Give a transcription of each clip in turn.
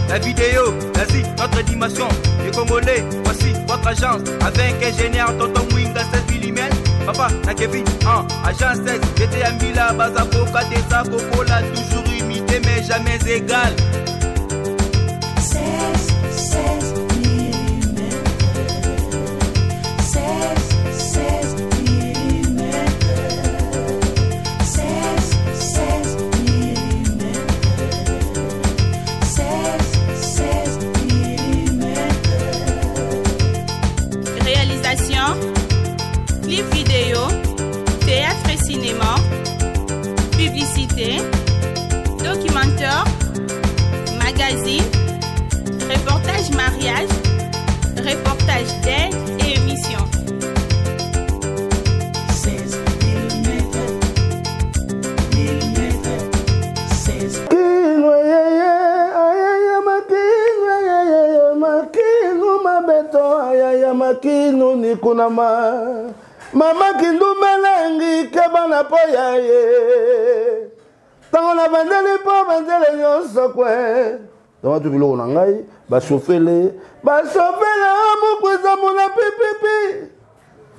la vidéo, vas-y, notre dimension. Les Congolais, voici votre agence. Avec ingénieur Tonton Mwinga 16 mm. Papa, na Kevin, agence 16. J'étais à Mila, Bazako, Kadeza, Kokola, toujours imité mais jamais égal. 16 mm. 16 mm. 16 mm. 16 mm. Réalisation, clip vidéo, théâtre et cinéma, publicité, documentaire, magazine, reportage mariage, reportage d'aide et émission. 16 mm. 16 makino ni kunama mama kindu melengi kebana poya ye tango na bandeli po bandele nyonso kwe donc tu biloko na ngai bashofele mukweza mona pipipi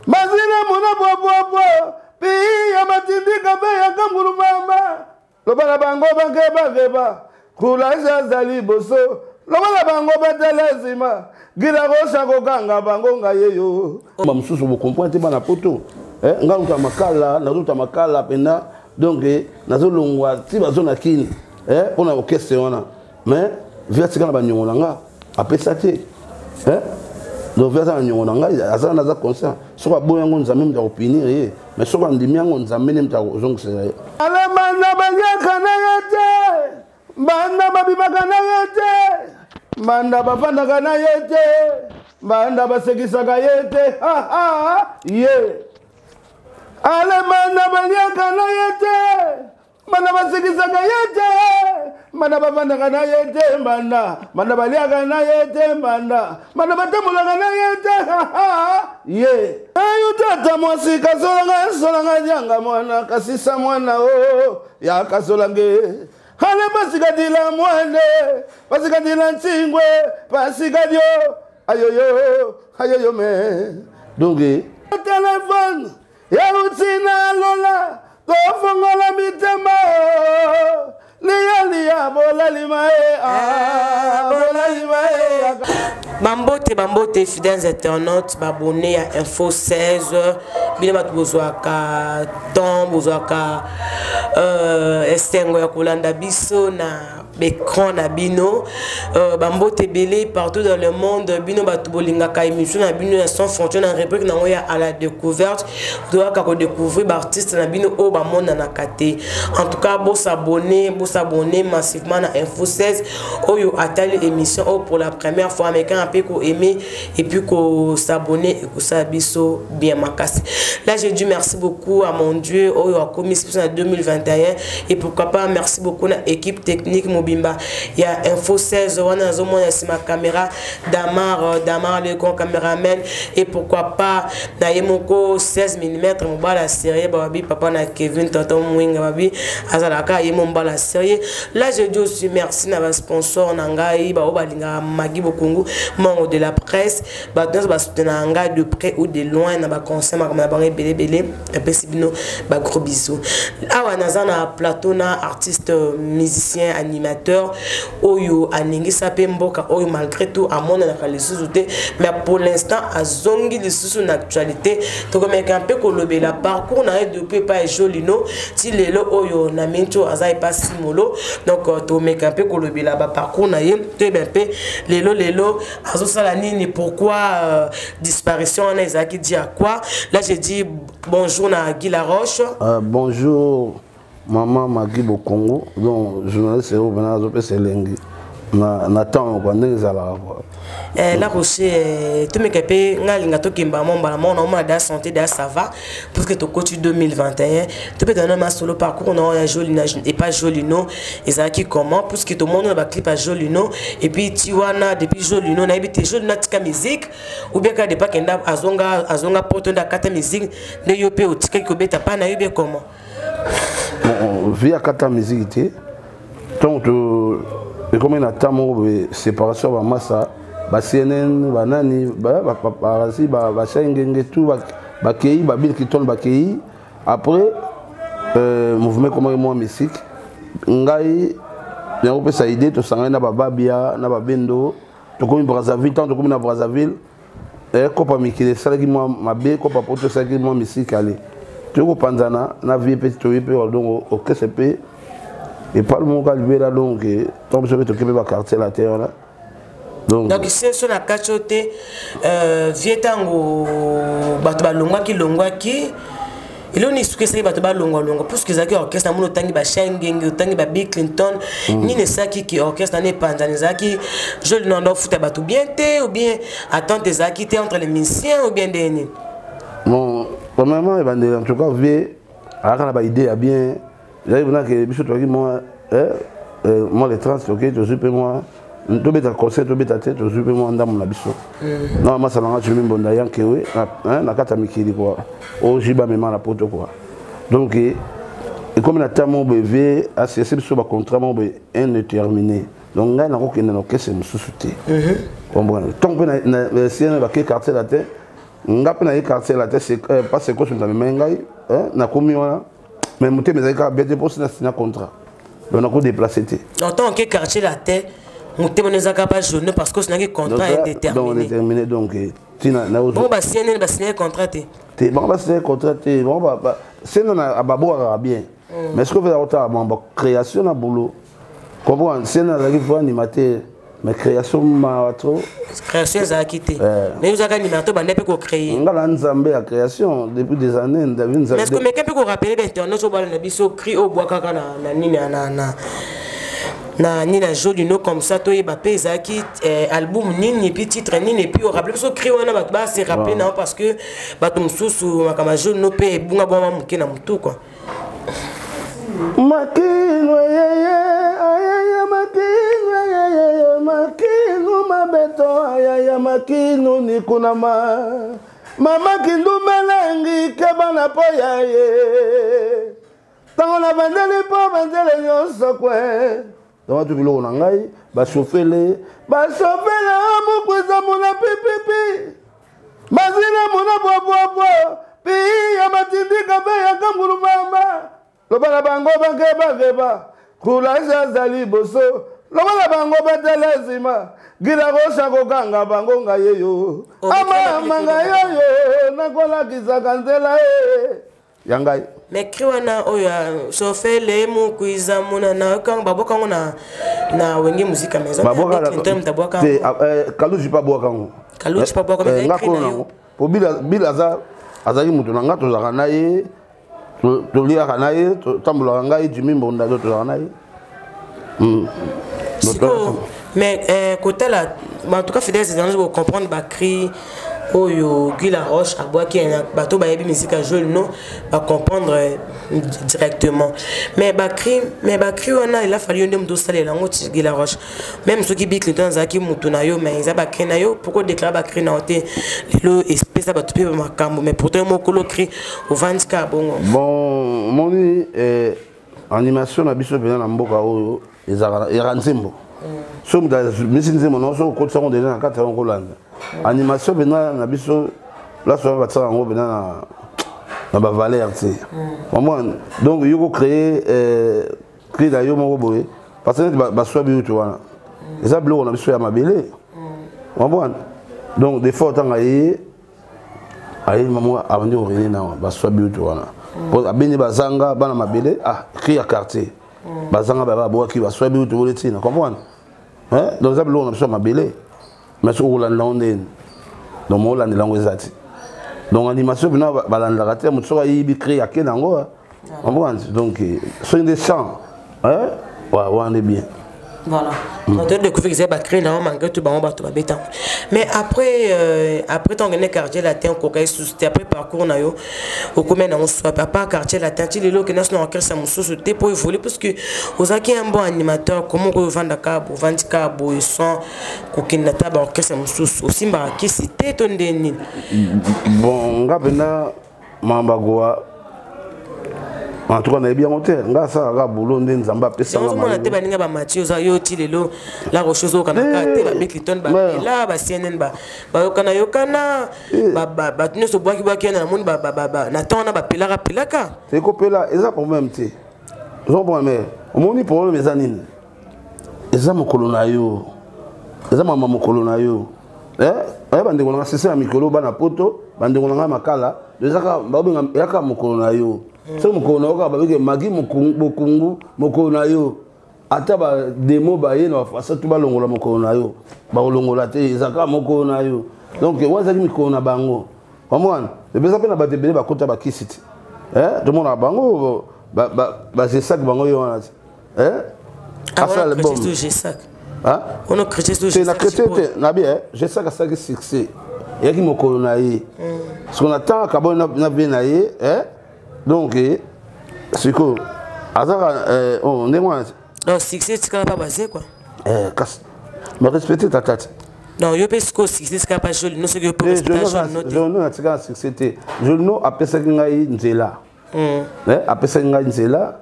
mazina mona bwabwabwa pi ya matindika be ya kangulu mama lobana bango bakeba kulaja zali boso lobana bango betelezima gila rosa kokanga bango ngayeyo ba mususu bo comprendre bana poto ngaluta makala nazuta makala pena donc nazolongwa ti bazona kini ona okese wana mais via tikana ba nyongo nga apesa te donc via za nyongo nga azana naza conscient soka boya ngo nzambe mta opinir ye mais soka ndimi ngo nzambe ne mta ozongisa ye ala manda banyaka na yete banda babimaka na yete manda bafandaka na yete manda basekisaka yete ye ale manda banyaka na yete manda basekisaka yete manda bafandaka na yete manda baliaka na yete manda batambolaka na yete ye ayo tata mwasi kasolanga nyanga mwana kasisa mwana ya kasolange ale pasikadila mwane pasikadila ntsingwe pasikadio ayoyo me donc téléphone ya utina lola tofongola mitema liya bolalimae Bambote fidèles internautes babonné à Info 16 bino batu bozwaka temps bozwaka estengo ya kolanda biso na écran na bino bambote belé partout dans le monde bino batu bolingaka émission na bino sans frontières na rubrique na ngoya à la découverte doit ka ko découvrir artiste na bino o ba monde na kate en tout cas bo s'abonner massivement à Info 16 oyo atali émission o pour la première fois américain un peu ko aimer et puis ko s'abonner et ko sabiso bien makasi. Là j'ai dit merci beaucoup à mon Dieu oyo a commis en 2021 et pourquoi pas merci beaucoup à équipe technique Mobimba. Il y a Info 16 wana zo mona ma caméra Damar le grand caméraman et pourquoi pas na yemoko 16 mm mobala série babi papa na Kevin tonton Mwinga babi azalaka yemomba la série. Là je dis aussi merci na ba sponsor na ngai ba obalinga Magi Bokungu membre de la presse ba dans ba soutenir ngai de près ou de loin na ba conseil ma ba belé et puis sibino ba gros bisous. Awa nazana plateau na artiste musicien animateur oyo aningi sape mboka oyo malgré tout à mon na les sous-outés mais pour l'instant à zongi les sous une actualité donc mais un peu kolobé la parcours na depuis pas jolino ti lelo oyo na mincho azai pas simolo donc to mais un peu kolobé la parcours na ye te ben pe lelo azo sala nini pourquoi disparition na ezaki dit à quoi là j'ai dit bonjour na Guy Laroche bonjour maman Magi Bokungu donc journaliste au Benazo Peselengi na temps kwa ndezala la roche tout me kepe ngalinga to kimba momba mona ma da santé da ça va parce que to coach 2021 tu peux donner ma solo parcours non ya joli et pas joli non et ça qui comment parce que tout le monde na ba clip à joli non et puis tiwana depuis joli non na ebité joli na tika musique ou bien ka de pas kenda azonga poto da kata musique de yope o tika ko beta pa na yobe comment via kata musique donc et comme il y a tant de séparation ba massa ba CNN ba nani ba paparazzi ba chengenge tout ba kei ba bil qui tourne ba kei après mouvement comme moi musique ngai yango pe sa idée to sangana ba babia na ba bendo to comme Brazzaville tant to comme na Brazzaville kopa mikile salaki moi mabe kopa poto salaki moi musique aller to ko panzana na vie petit to pe donc au KCP et pas le monde qui là donc tant que je vais t'occuper de quartier la terre là donc c'est sur la cachoté vietango bato balongwa ki longwa ki ilo ni suke sai bato balongwa longwa parce que zaki orchestre muno tangi ba Shengenge tangi ba Bill Clinton ni ne saki ki orchestre ne panzani zaki je le nom foot bato bien té ou bien attendre zaki té entre les musiciens ou bien des bon premièrement en tout cas vie ala ba idée a bien j'arrive là que biso toki moi moi les trans ok to super moi to beta concert to beta tête to super moi ndamu na biso non ma salanga tu mbonda yanke we na kata mikili quoi o jiba mema na poto quoi donc et comme na tamo bv associé biso ba contrat mo indéterminé donc ngai na ko kenda no kese mususuté comprendre tant que na sienne ba ke quartier la tête ngape na quartier la tête c'est pas c'est quoi sur na mengai na komi wana mais monter mes aïkas bien pour signer un contrat donc on a déplacé en tant que quartier la terre monter mes aïkas pas jaune parce que c'est un contrat indéterminé donc tina na bon bah signer contrat té bon bah signer contrat té bon bah c'est na ababo bien mais ce que veut dire bon création na boulot comprendre c'est na la vie animateur mais création ma trop création ça a quitté mais vous avez animateur ba nepe ko créer ngala nzambe la création depuis des années David nzambe est-ce que mais peut ko rappeler d'internet so ba na biso cri au bois kaka na nini na ni na joli no comme ça to ba pe zaki album nini puis titre nini puis au rappeler so cri wana ba se rappeler non parce que ba tum susu makama joli no pe bunga boma muke na mutu quoi makino ayaya makino mabeto ayaya makino nikunama mama kindu melengi kebana poya ye tango na bandeli po bandele nyonso kwe donc tu biloko na ngai bashofele mokwiza mona pipipi mazina mona bwabwabwa pi ya matindika pe ya kangulu mama lobala bango bakeba kulaza zali boso lobala bango betelezima gila kosha kokanga bango ngayeyo ama manga yoyo nakolakisa kanzela yangai mais kriwana oya chauffeur mu kuiza muna na kang baboka ngona na wengi muzika maison baboka mtaboka kaluji pa boka ngo kaluji pa boka mais ngako po bila azali mutu na ngato zaka na ye to lia kana ye tambula ngai jimi mbonda to zaka na ye mais côté là en tout cas fidèles gens vont comprendre ba cri oyo Gila Roche a bois qui est bateau ba yebi musique à jouer non va comprendre directement mais ba cri on a il a fallu ndem do saler la ngoti Gila Roche même ceux qui Bill Clinton zaki mutu na yo mais za ba cri na yo pourquoi déclarer ba cri na ote le espèce ba tupe ba makambo mais pourtant mo kolo cri au vandika bongo bon moni animation na biso bena na mboka oyo ezaka eranzimbo so muda misinzimo no so ko tsongo déjà na kata ngo landa animation bena na biso la so va tsanga ngo bena na ba valeur ti vraiment donc yoko créer créer da yo mo boye parce que ba so bi tu wana eza blo na biso ya mabele vraiment donc des fois tanga yi ayi mamu abandi orine na ba so bi tu wana pour abini bazanga bana mabele créer quartier bazanga ba boa ki ba so bi tu wole tina comprendre hein donc ça blo na biso mabele mais sur la langue donc moi la langue zati donc animation bina balanda raté mo so yi créer akenango donc c'est des chants hein ouais on est bien voilà on a découvert que c'est pas créer dans manque tout ba to ba mais après ton gagner quartier latin ko kay sous après parcours na yo au commun on soit pas quartier latin ti le que national orchestre mususu te pour évoluer parce que ozaki un bon animateur comment ko vanda cabo vandika bo son ko kinata ba orchestre mususu aussi mba ki cité ton deni bon ngapena mamba goa En tout cas, on est bien monté. Nga ça ga boulot ndé nzamba pesa nga. On a te baninga ba Mathieu za yo ti lelo la rocheuse au kanaka te ba Beckton ba là ba CNN ba yokana ba tune so boaki na moni ba na tona ba pilaka. C'est ko pela eza problème te. Zo problème. O moni problème ezanine. Eza mokolo na yo. Eza mama mokolo na yo. Bandeko na sese ya mikolo bana poto, bandeko na makala, ezaka babenga yaka mokolo na yo. So mokolo na yo ka babeke magi mokungu mokolo na yo. Ata ba demo ba ye na fasa tu ba longola mokolo na yo. Ba longola te ezaka mokolo na yo. Donc waza ki mikolo na bango. Komwana, beza pe na batebele ba kota ba kisiti. Tout monde na bango ba c'est ça que bango yo wana. Asa l'album. Hein? On a créé ce c'est la chrétien j'ai ça que ça qui succès il y a qui mon colonaï ce qu'on attend carbone na bien naïe donc c'est quoi on est moins non succès c'est pas basé quoi mais respecter ta tête non yo pense que succès c'est pas joli non c'est que pour respecter je non c'est quand succès je non après ça ngai nzela après ça ngai nzela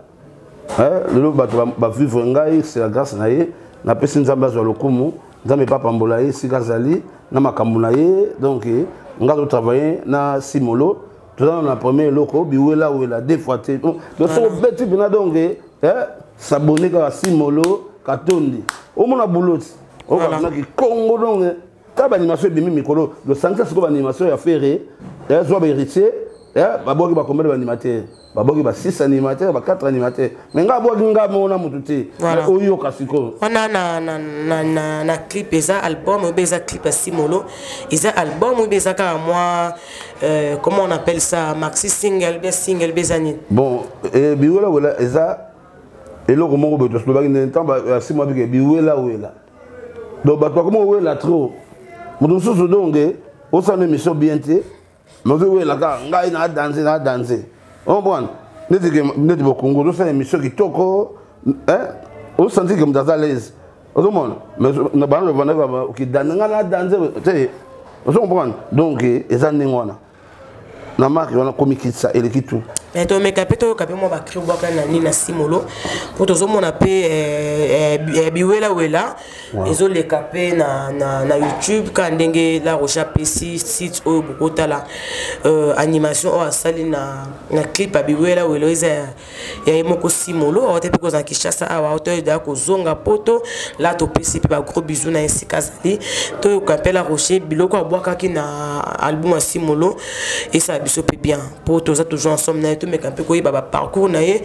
le ba vivre ngai c'est la grâce naïe na pesi nzambe azwa lokumu nzambe papa mbola ye sika azali na makambo na ye donc nga to travailler na simolo toza na premier loko biwela wela deux fois te donc so beti bina donc s'abonner ka simolo katondi o mona bouloti o na ki Congo donc ta ba animation bimi mikolo le santé c'est comme animation ya ferré zo ba héritier baboki ba combien d'animateurs baboki ba 6 animateurs ba 4 animateurs mais nga boki nga mona mututi oyo kasiko on a na clip eza album ou beza clip à Simolo eza album ou beza ka moi comment on appelle ça maxi single bezani bon biwela wela eza eloko moko beto so ba ngi temps ba simo bike biwela wela donc ba comment wela trop mutu so donc o sa émission bien té mais oui la gars ngai na danser on bon neti bokongo do faire émission qui toko on sentit comme dans à l'aise on monde mais na ba no vana qui na danser tu on bon donc eza ningwana na marque on a komikisa elekitu mais to me kapito kapimo ba kribo kana ni na Simolo pour to zo mona pe biwela wela ezo le kapé na YouTube ka ndenge la rocha PC site o bokotala animation o asali na clip a biwela wela eza ya moko Simolo o te pe ko za Kinshasa awa o te da ko zonga poto la to PC pe ba gros bisous na esika zali to kapé la rocher biloko abwaka ki na album a Simolo et ça biso pe bien pour to za toujours ensemble na mais quand peu ba parcours na et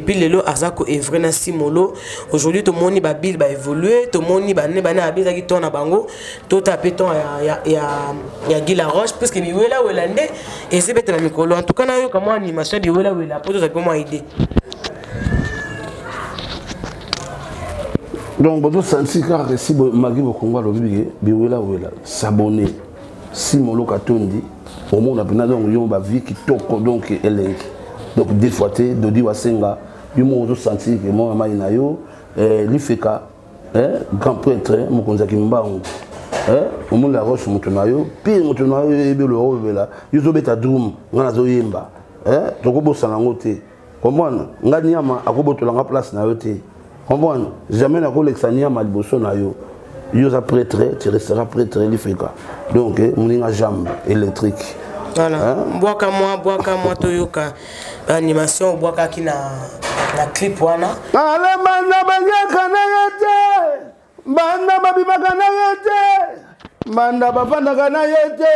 puis lelo azako evre na Simolo aujourd'hui tout monde ba bil ba évoluer tout monde ba ne ba na biza ki tona bango tout tapé ton ya Gila Roche parce que biwela welande et c'est bête na mikolo en tout cas na yo comment animation biwela wela pour ça comment aider donc bodo sensi ka resi magi bokongo lo biwela wela s'abonner Simolo Katondi au monde a pris donc yo ba vie qui toko donc elenki donc des fois te dodi wasenga yo mo senti que moi mama ina yo lifeka grand prêtre mo konza kimbango au monde la roche mutu na yo pire mutu na yo ebelo robela yo zo beta drum ngana zo yemba toko bosana ngote comprendre ngani ama akobotola nga place na yo te comprendre jamais na ko lexania malboso na yo yo za prêtre tu resteras prêtre lifeka donc muninga jambe électrique voilà boaka moi toyoka animation boaka ki na clip wana ala manda banyaka na yete banda babimaka na yete banda bafandaka na yete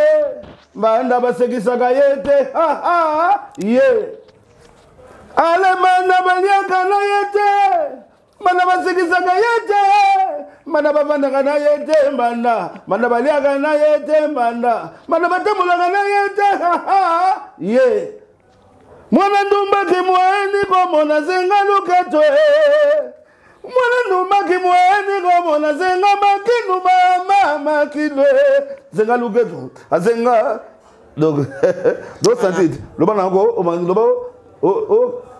banda basekisaka yete ye ala manda banyaka na yete banda basekisaka yete banda bafandaka na yete banda baliaka na yete banda batambolaka na yete ye mwana ndumbaki mweni komona zenga luketo mwana ndumbaki mweni komona zenga makinu mama kilo zenga luketo azenga donc sentit le bana ko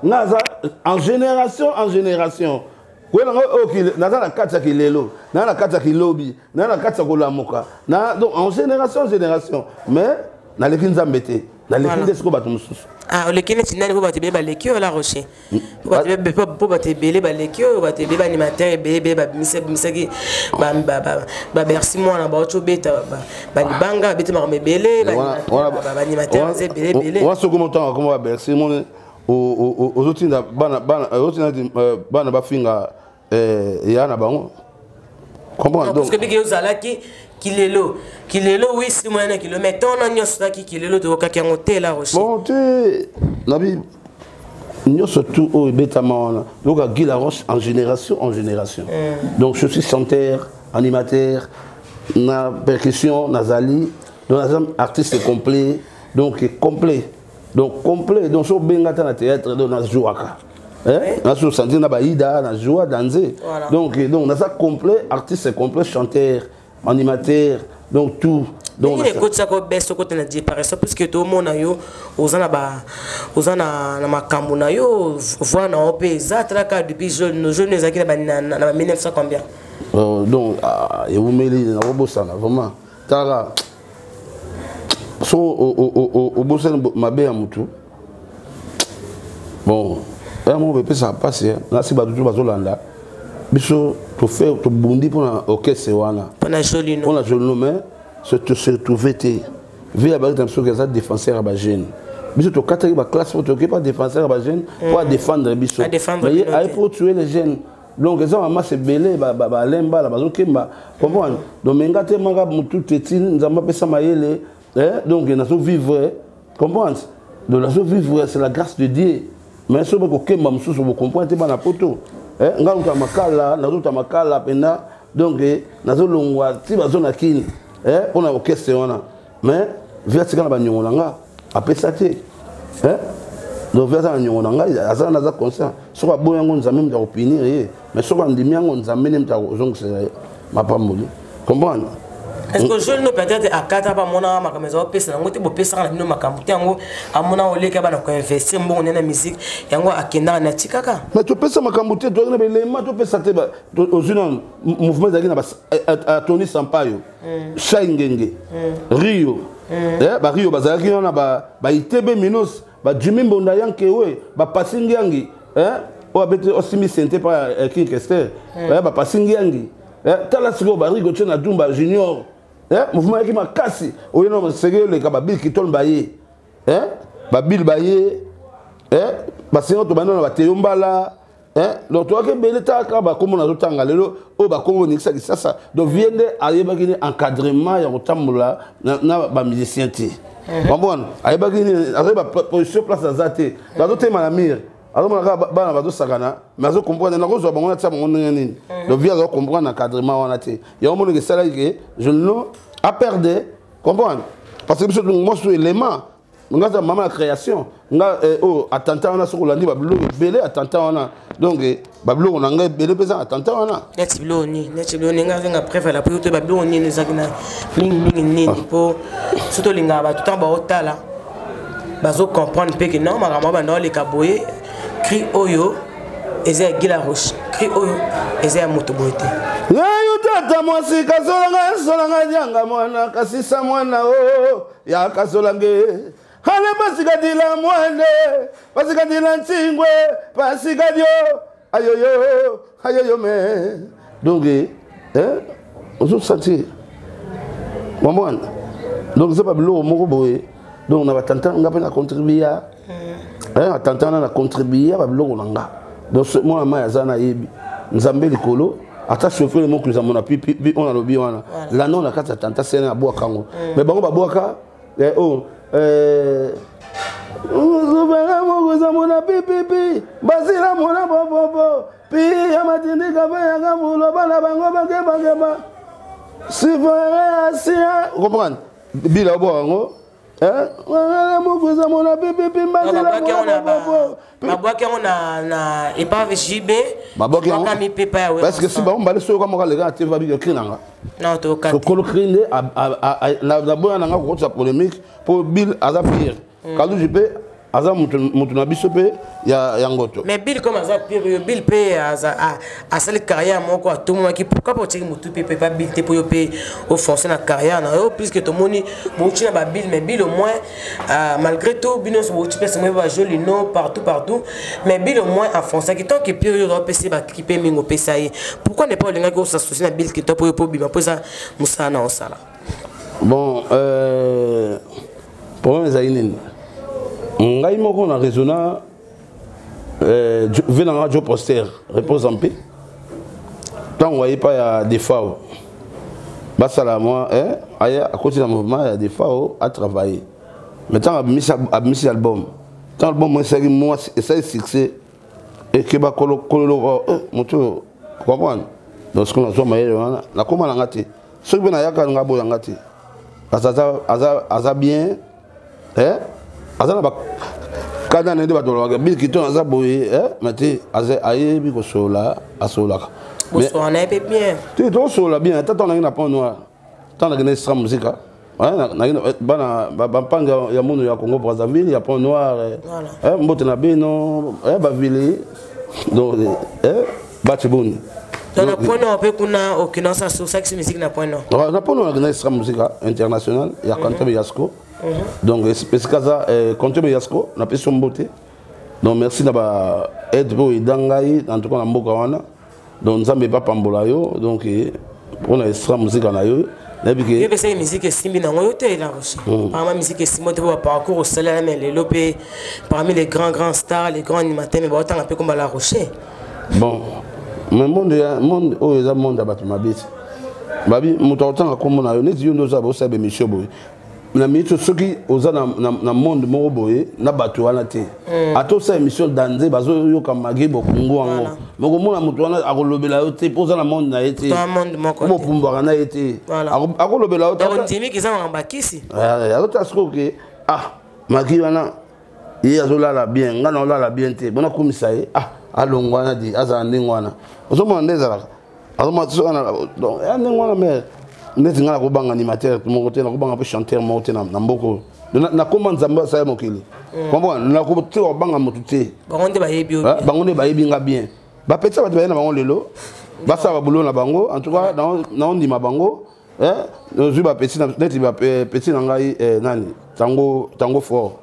naza en génération naza na kati ya kilelo na kati ya kilobi na kati ya kolamuka donc en génération mais naleki nzambe te na lekinde siko bato mususu ah olekine tinani po bato beba lekio la rocher po bato bele ba lekio bato beba animateur bebe ba misaki ba merci moi na ba ocho beta ba libanga beta ma mebele ba animateur ze bele on se comment temps comment ba merci moi aux autres bana ba finga yana bango comprendre donc parce que bigi ozalaki kilelo oui c'est moi na kilomètre on a nyosa ki kilelo to ka ki ngote la roche bon tu nabi nyoso tout au betamana donc à Guy Laroche en génération donc je suis chanteur animateur na percussion nazali donc artiste complet donc donc so bengata na théâtre donc na jouaka na so sentir na baïda na joie danser donc na ça complet artiste complet chanteur animateur donc tout donc il écoute ça ko beso ko tena disparaître parce que tout monde yo ozana na makambo na yo voix na opeza traka depuis nos jeunes ezaki na 1900 combien donc et vous mêlez na robosana vraiment tara so au bosana mabe ya mutu bon vraiment on peut ça passer là si bato bazolanda biso to faire to bundi pour na orchestre wana pour na jolino mais se trouver te via ba exemple que ça défenseur ba jeune biso to kataki ba classe pour to pas défenseur ba jeune pour défendre biso mais ay pour tuer les jeunes donc ça maman c'est belé ba lemba la bazokemba comprendre donc menga te manga mutu tetine nzamba pesa mayele donc na so vivre comprendre de la so vivre c'est la grâce de Dieu mais so ko kemba mususu vous comprendre ba na poto nga uta makala na uta makala pena donc nazo longwa ti bazona kini on a orchestre wana mais via tikana ba nyongo nga apesa te donc via ça nyongo nga azana naza conscient so ba boyango nzambe mta opinir mais so ba ndimi yango nzambe ne mta ozongisa mapamboli comprendre est-ce que je ne peut-être à kata ba mona makameza opesa ngo te bo pesa na bino makambo te yango amona oleka bana ko investir mbongo na musique yango akenda na tikaka mais tu pesa makambo te to na belema to pesa te ba ozina mouvement zaki na ba Tony Sampaio Shaingenge Rio ba Rio bazaki na ba itebe minus ba Jimmy Mbonda yankewe ba Passingi yangi o abete osimi sente pa King Kester ba Passingi yangi tala siko ba Rigo Chena Dumba Junior mouvement qui m'a cassé oui non c'est que les kababil qui tombent baillé babil baillé ba sino to bana ba teyombala donc toi que belé ta ka ba comme on a tanga lelo o ba comme on ça ça donc viende ayeba kini encadrement ya otamula na ba musicien ti bon ayeba kini ayeba position place azate ba to tema na mire alors on a bana ba do sakana mais azo comprendre na ko zo bango na tsa bango nini donc via zo comprendre encadrement wana te ya mo le sala que je non a perdre comprendre parce que moi je suis élément nga za maman la création nga attentat wana sur landi bablo belé attentat wana donc bablo on nga belé pesa attentat wana net blo ni nga préfère la priorité bablo ni nezakina ni po surtout linga ba tout en ba otala bazo comprendre pe que non makambo ba no le kaboye cri oyo eza Guy Laroche cri oyo eza moto boete yayo tata mwasi kasolanga janga mwana kasisa mwana ya kasolange hale pasikadila mwande pasikadila ntingwe pasikadio ayoyo me donc ozo senti mwana donc c'est pas bilo moko boye donc na batanta nga pena contribuer atanta na contribuer ba bilo nga donc moi ma yazana yebi nzambe likolo ata chauffeur mo que zamona pipi on a lobi wana la non la kata tanta sena na boaka ngo mais bango ba boaka Zubera mo zamona pipi basira mona bobo pi ya matindi ka ba ya mulo bana bango ba si voyez asia comprendre bila boango Mabwaki on a épave JB. Parce que si on va aller sur comment les gars tu vas bien crinanga. Non, tu vas. Ko criner la boya nanga ko sa polémique pour Bill Azapir. Quand JB aza mutu na biso pe ya ngoto. Mais Bill comme aza période Bill pe a sali carrière moko a tout moment qui pourquoi pas tiki mutu pe pas Bill te pour yo pe au foncer na carrière na yo puisque tout moni bochi na ba Bill mais Bill au moins malgré tout bino so bochi pe se moi va joli non partout mais Bill au moins a foncé qui tant que période au PC ba qui pe mingo pe ça y pourquoi ne pas lenga ko s'associer na Bill qui to pour bima pour ça musana osala. Bon problème zaïnen ngai moko na raisonna venant radio poster repose en paix tant voyez pas ya des fois basala moi aya à côté du mouvement ya des fois à travailler maintenant a mis album tant album moi c'est moi et ça succès et que ba kolo moto comprendre donc ce qu'on a zoomé na comment la ngati ce que na yaka ngabo ngati aza bien aza ba kada nende ba tolo bi kito aza boye mate aza ayebi ko sola asola mais on est bien tu to sola bien tata na na pont noir tata na extra musique na bana ba panga ya muno ya Congo Brazzaville ya pont noir mbote na bino ba ville donc ba tibuni dans le point on peut kuna aucune sens ça que musique na point non na pont noir na extra musique international ya Kantobe Yasko. Donc, c'est ça, comptez Yasko, on a fait son beauté. Donc, merci d'avoir aidé pour Idangaï, en tout cas, on a donc, nous n'avons pas Pambolayo, donc, on a extra musique en aïe. Il y a une musique qui est simbi dans l'hôtel, là aussi. Par la musique qui est simbi, on parcours au salaire, mais les lopés, parmi les grands stars, les grands animateurs, mais autant un peu comme à la Rocher. Bon, mais le monde, oh, il y a un monde à battre ma bête. Babi, mon temps, comme on a eu, nous avons aussi des choses. Na mito soki oza na monde moko boye na bato wana te ato sa émission danze bazo yo kamagi bokungu wango moko mona mutu wana akolobela yo te poza na monde na yete mo pumbaka na yete akolobela yo ta ndimi kiza ngambakisi ya to asko ke magi wana ye azolala bien ngana olala bien te bona kumisa ye alongwana di aza ndengwana ozomona ndezala azoma tsona donc ya ndengwana mais neti ngala kobanga animateur mon côté na kobanga pe chanteur mon côté na mboko na comment nzamba sa mokili comprendre na ko te obanga motuté bangonde ba yebi nga bien ba petsa ba na bango lelo ba sa ba boulot na bango en tout cas na on ndima bango no zu ba petit na neti ba petit na ngai nani tango fort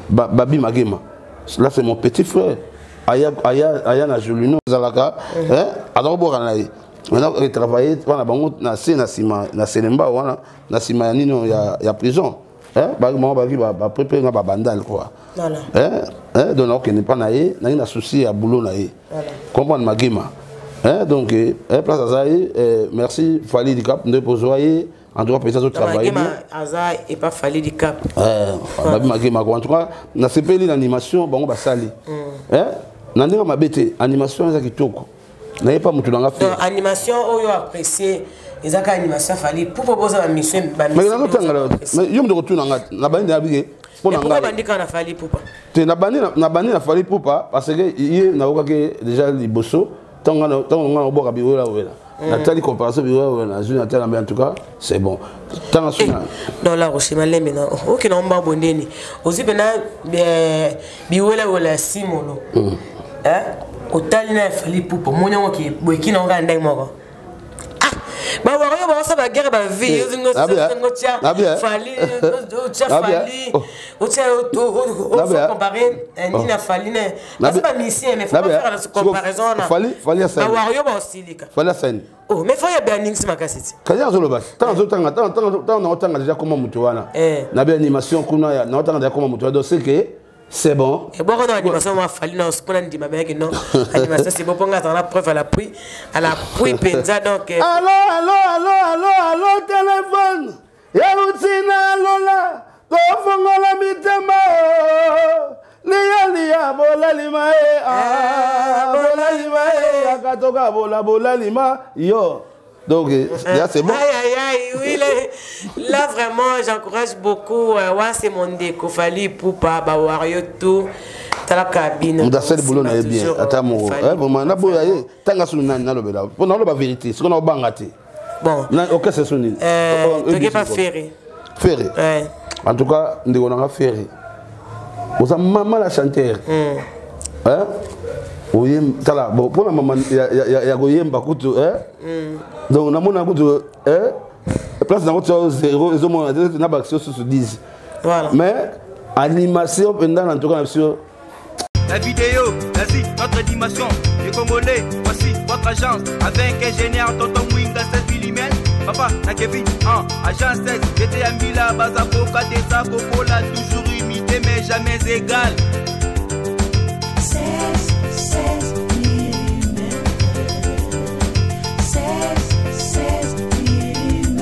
ba bi magema là c'est mon petit frère aya na Julino zalaka alors bokana yi maintenant il travaillait pendant bango na sima na selemba wana na sima ya nino ya prison ba mo ba ki ba préparer na ba bandal quoi voilà donc on n'est pas naé na souci à boulot naé comprendre magema donc place azaï merci Fali du Cap de pozoyer en tout cas peut-être travailler magema azaï et pas Fali du Cap ba magema en tout cas na sepeli l'animation bango ba sali na ndinga mabete animation za kitoko n'a pas mutu nanga fait animation oyo apprécier ezaka animation Fali pour proposer la mission mais na tanga mais yo mdo kutuna ngati na bandi abige pona ngati bandika na Fali pupa te na bandi na Fali pupa parce que yé na okake déjà liboso tanga oboka biwela wela na tali comparaison biwela wela na zone tala mais en tout cas c'est bon tanga suna dans la Rocher malembe na OK na mba bondeni ozi bena biwela wela simolo otali na Fali pupa monyango ki boyeki na nganda moko ba wario ba sa ba guerre ba vie yozingo tia Fali tia Fali tia comparer ni na Fali ne pas pas mission mais faut pas faire la comparaison na Fali ça ba wario ba osilika Fali ça oh mais faut ya banning si makasiti kaya zolo bas tant na otanga déjà comment mutu wana na bien animation kuna ya na otanga déjà comment mutu do c'est que c'est bon. Et bon, on a animation m'a fallu dans ce qu'on a dit ma mère que non. Animation c'est bon pour nga dans la preuve à la pluie penza donc. Allô téléphone. Ya rutina lola. Ko fongola mitema. Lia bolalima bolalima akatoka bolalima yo. Donc, là, c'est bon. Oui, là, vraiment, j'encourage beaucoup. C'est mon déco. Fali Poupa, Bawario, tout. Dans la cabine. On a fait le boulot, on est bien. Attends, mon. On a beau aller. Tant que nous n'avons pas pour nous, la vérité. Ce qu'on a bangaté. Bon. Ok, c'est son île. Tu n'es pas ferré. Ferré. En tout cas, nous avons ferré. Oza maman la chanteur. Hein? Oyem tala bon pour la maman ya goyemba kutu donc na mona kutu place na kutu 0 ils ont na baxio sur 10. Voilà. Mais animation pendant en tout cas la vidéo, vas-y, notre dimension, les Congolais, voici votre agence, avec ingénieur Tonton Mwinga 16 mm, papa, na Kevin, agence 16, j'étais à Mila, Bazako, Kadesa, Kokola, toujours imité, mais jamais égal. 16 mm. 16 mm. 16 mm.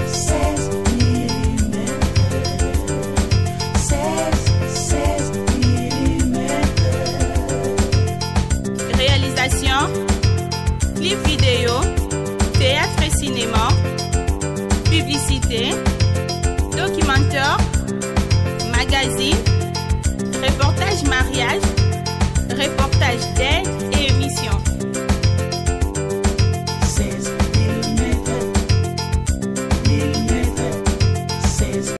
16 mm. Réalisation, clip vidéo, théâtre et cinéma, publicité, documentaire, magazine,